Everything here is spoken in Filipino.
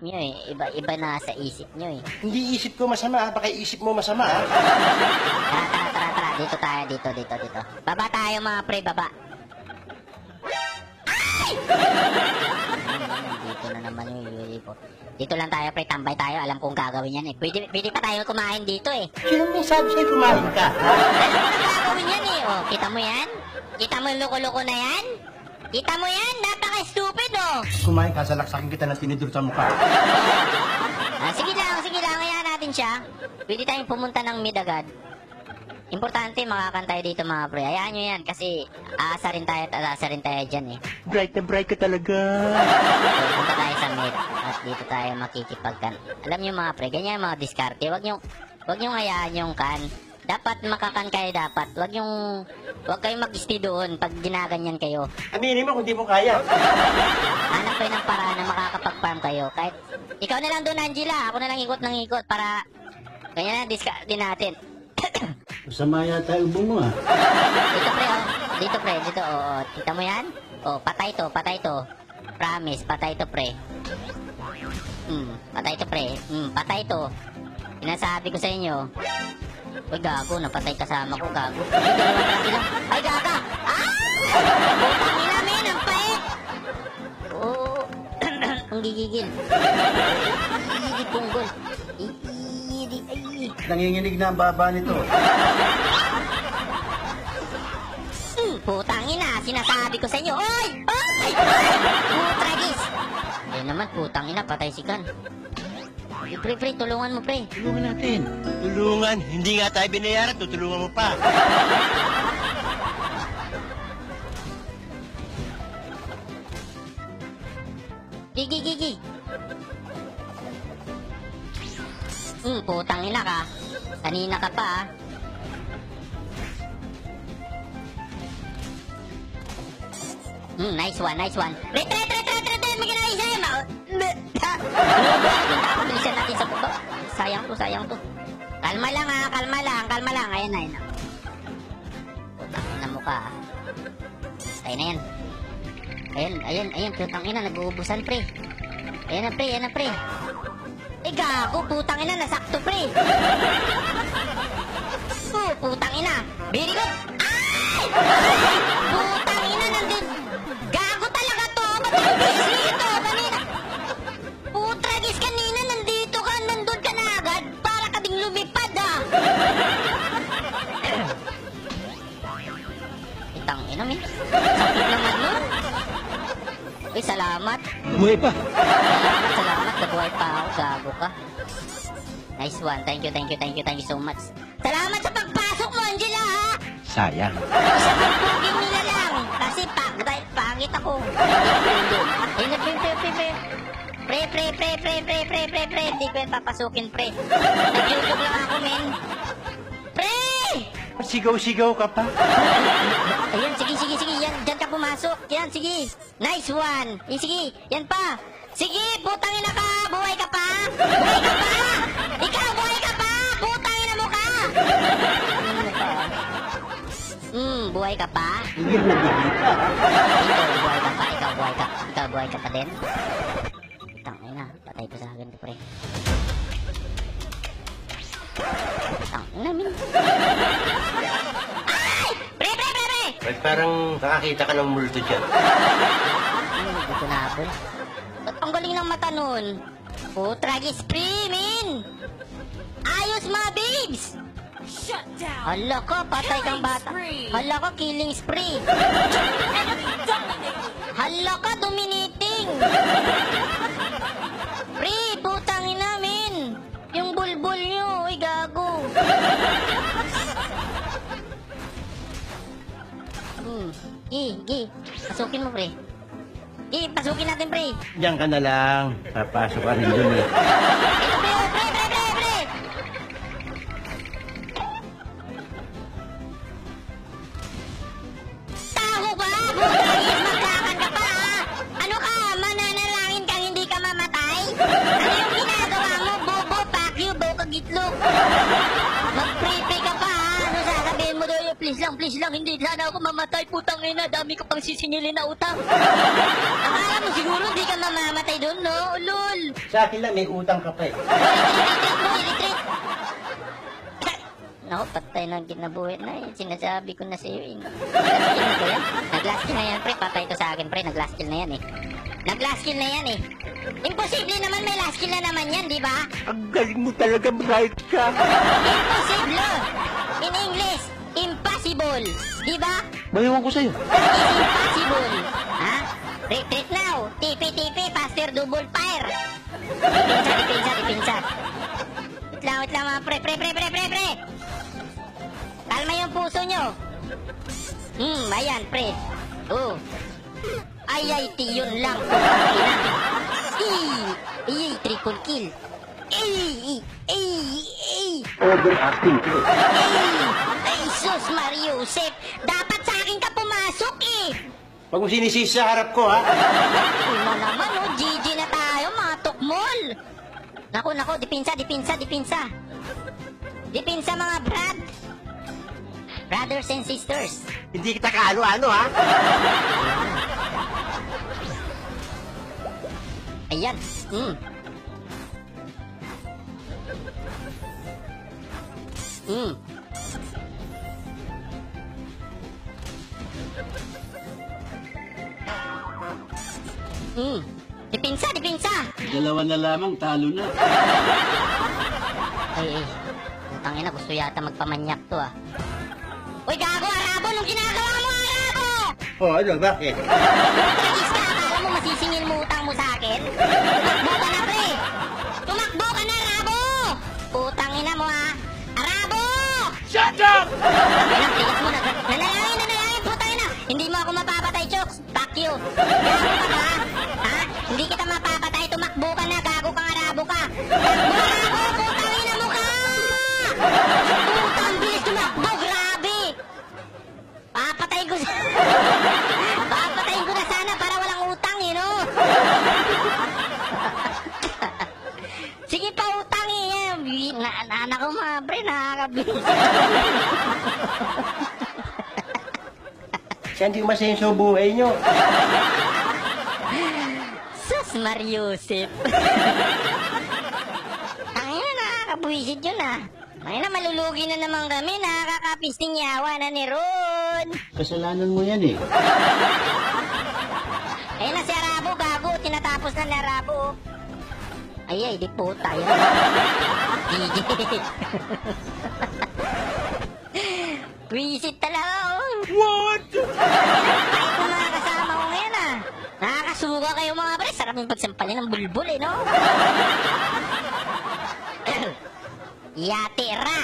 nyo eh. Iba na sa isip nyo eh. Hindi isip ko masama, baka isip mo masama. Tara. Dito tayo, dito. Baba tayo mga pre, baba. Ay! Dito na naman yung Yuri ko. Dito lang tayo pre, tambay tayo. Alam kong gagawin yan eh. Pwede pa tayo kumain dito eh. Sino may sabi sa'yo kumain ka? Alam ko na gagawin yan eh. Oh, kita mo yan? Kita mo yung loko-loko na yan? Kita mo yan? Napaka-stupid oh. Kumain ka, salaksakin kita ng tinidor sa mukha. Sige lang. Hayaan natin siya. Pwede tayong pumunta ng mid agad. Importante makakantay dito mga pre. Hayaan nyo yan kasi aasa rin tayo dyan eh. Bright na bright ka talaga. So, punta tayo sa mid at dito tayo makikipagkan. Alam nyo mga pre, ganyan mga diskarte. Wag nyo hayaan yung kan. Dapat makakan kayo dapat. Wag kayong mag-stay doon pag ginaganyan kayo. Aminin mo kung di mo kaya. Hanap kayo ng paraan na makakapag-farm kayo. Kahit ikaw na lang doon Angela, ako na lang ikot ng ikot para ganyan na diskarte natin. Masama yata ubo mo ah. Dito pre, oh. Kita mo yan? Oh, patay to. Promise, patay to pre. Patay to. Sinasabi ko sa inyo. Uy, gago, napatay kasama ko, gago. Ay, gaga! Ah! Putang ina, men, ang pait! Oo. Ang gigigil. Gigigil punggol. Ay. Nanginginig na ang baba nito. Putang ina, sinasabi ko sa inyo. Oy! Tragis! Ayun naman, putang ina, patay si Kan. Pre, tulungan mo, pre. Tulungan natin. Tulungan? Hindi nga tayo binayaran, tutulungan mo pa. Gigi. Putang ina ka. Kanina ka pa, ah. Nice one. Pre, magiging isa yun. Bilisan natin sa baba. Sayang to. Kalma lang. Ayan. Putang ina mo ka, ah. Ayun na yan. Ayan, putang ina, nag-uubusan, pre. Ayan na, pre. Gago, putang ina, nasakto, pre. Putang ina. Very good. Ay! Putang ina, nandun. Gago talaga to. Matagis dito, kanina. Putragis, kanina, nandun ka na agad. Para ka ding lumipad, ah. Itang ina, men. Sakit naman nun. Uy, salamat. Umuwi pa. Salamat. Nabuhay pa ako. Gago ka. Nice one. Thank you so much. Salamat sa pagpasok mo, Angela, ha? Sayang. Sa pagpugin nila lang. Kasi pangit ako. Pre. Hindi ko yung papasukin, pre. Nag-YouTube lang ako, men. Pre! Sigaw-sigaw ka pa. Ayan, sige. Yan, dyan ka pumasok. Yan, sige. Nice one. Sige, yan pa. Sige, putang ina ka. Buhay ka pa. Ikaw, buhay ka pa. Putang ina mo ka. Buhay ka pa. Higil na bigil ka. Ikaw, buhay ka pa din. Putang ina, patay pa sa akin to, pre. Putang ina, min. Pre! Ba't parang nakakita ka ng multo dyan? Hindi ko nabol. Ba't ang galing ng mata nun? Tragis pre, min! Ayos mga babes! Shut down. Hala ka, patay kang bata. Hala ka, killing spree. Hala ka, dominating. Pre, putang ina, min. Yung bulbul nyo, uy, gago. Pasukin mo, pre. Pasukin natin, pre. Diyan ka na lang. Papasok ka rin dun eh. Ito, pre. Taho ka! Butangis, magkakan ka pa, ha? Ano ka? Mananalangin kang hindi ka mamatay? Ano yung ginagawa mo? Bobo, pakyo, bobo, kagitlog. Mag-pre-pre ka pa, ha? Ano sasabihin mo doon? Please lang, please lang, hindi sana ako mamatay. Putang ina, dami ko pang sisingilin na utang. Akala mo siguro di ka mamamatay doon, no? Ulol. Sa akin lang, may utang ka pa eh. Retreat mo, retreat. Naku, patay ng kinabuhi na eh. Sinasabi ko na sa'yo eh. Nag-last kill na yan, pre. Patay to sa akin, pre. Nag-last kill na yan eh. Nag-last kill na yan eh. Imposible naman may last kill na naman yan, di ba? Ang galing mo talaga, right ka. Impossible! In English, impossible! Di ba? Bayawan ko sa'yo. It's impossible! Ha? Retreat now! TP, faster double fire! Dipinsa! Wait lang mga pre! Kalma yung puso nyo! Ayan pre! Oh! Ay, yun lang! Triple kill! Overacting ko. Ay, sus, Mariusep! Dapat sa akin ka pumasok eh! Pag mo sinisisi sa harap ko, ha? Uy na naman, oh, GG na tayo, mga tukmol! Naku, dipinsa! Dipinsa mga brad! Brothers and sisters! Hindi kita kaano-ano, ha? Ayan, Dipinsa! Dalawa na lamang, talo na. Ay, putang ina, gusto yata magpamanyak to ah. Uy, gago, Arabo! Nung ginagawa mo, Arabo! Oh, ano, bakit? Tragis ka, akala mo masisingil mo utang mo sa akin? Tumakbo ka na, pre! Tumakbo ka na, Arabo! Putang ina mo, ha? Arabo! Shut up! Tigas mo na. Nanalangin, putang ina! Hindi mo ako mapapatay, Chokes! Fuck you! Gago ka ba? Ha? Hindi kita mapapatay, tumakbo ka na, gago kang Arabo ka! Takbo, Arabo! Putang ina mo ka! Putang bilis tumakbo, grabe! Papatayin ko na sana para walang utang eh, no? Sige pa, utang eh. Anak ko mga pre, nakakabilis. Siya hindi masenso buhay nyo. Sus, Mariusep. Tangina, nakakabuisit yun ah. Tangina, malulugi na naman kami. Nakakapisting yawa na ni Ron. Kasalanan mo yan eh. Ayun na si Arabo, gago. Tinatapos na ni Arabo. Ay, di puta. Yan. GG. Visit talaga, oh. What? Kahit ng mga kasama ko ngayon, ah. Nakakasuga kayo mga pre. Sarap yung pagsampalin ng bulbul, eh, no? Yatira!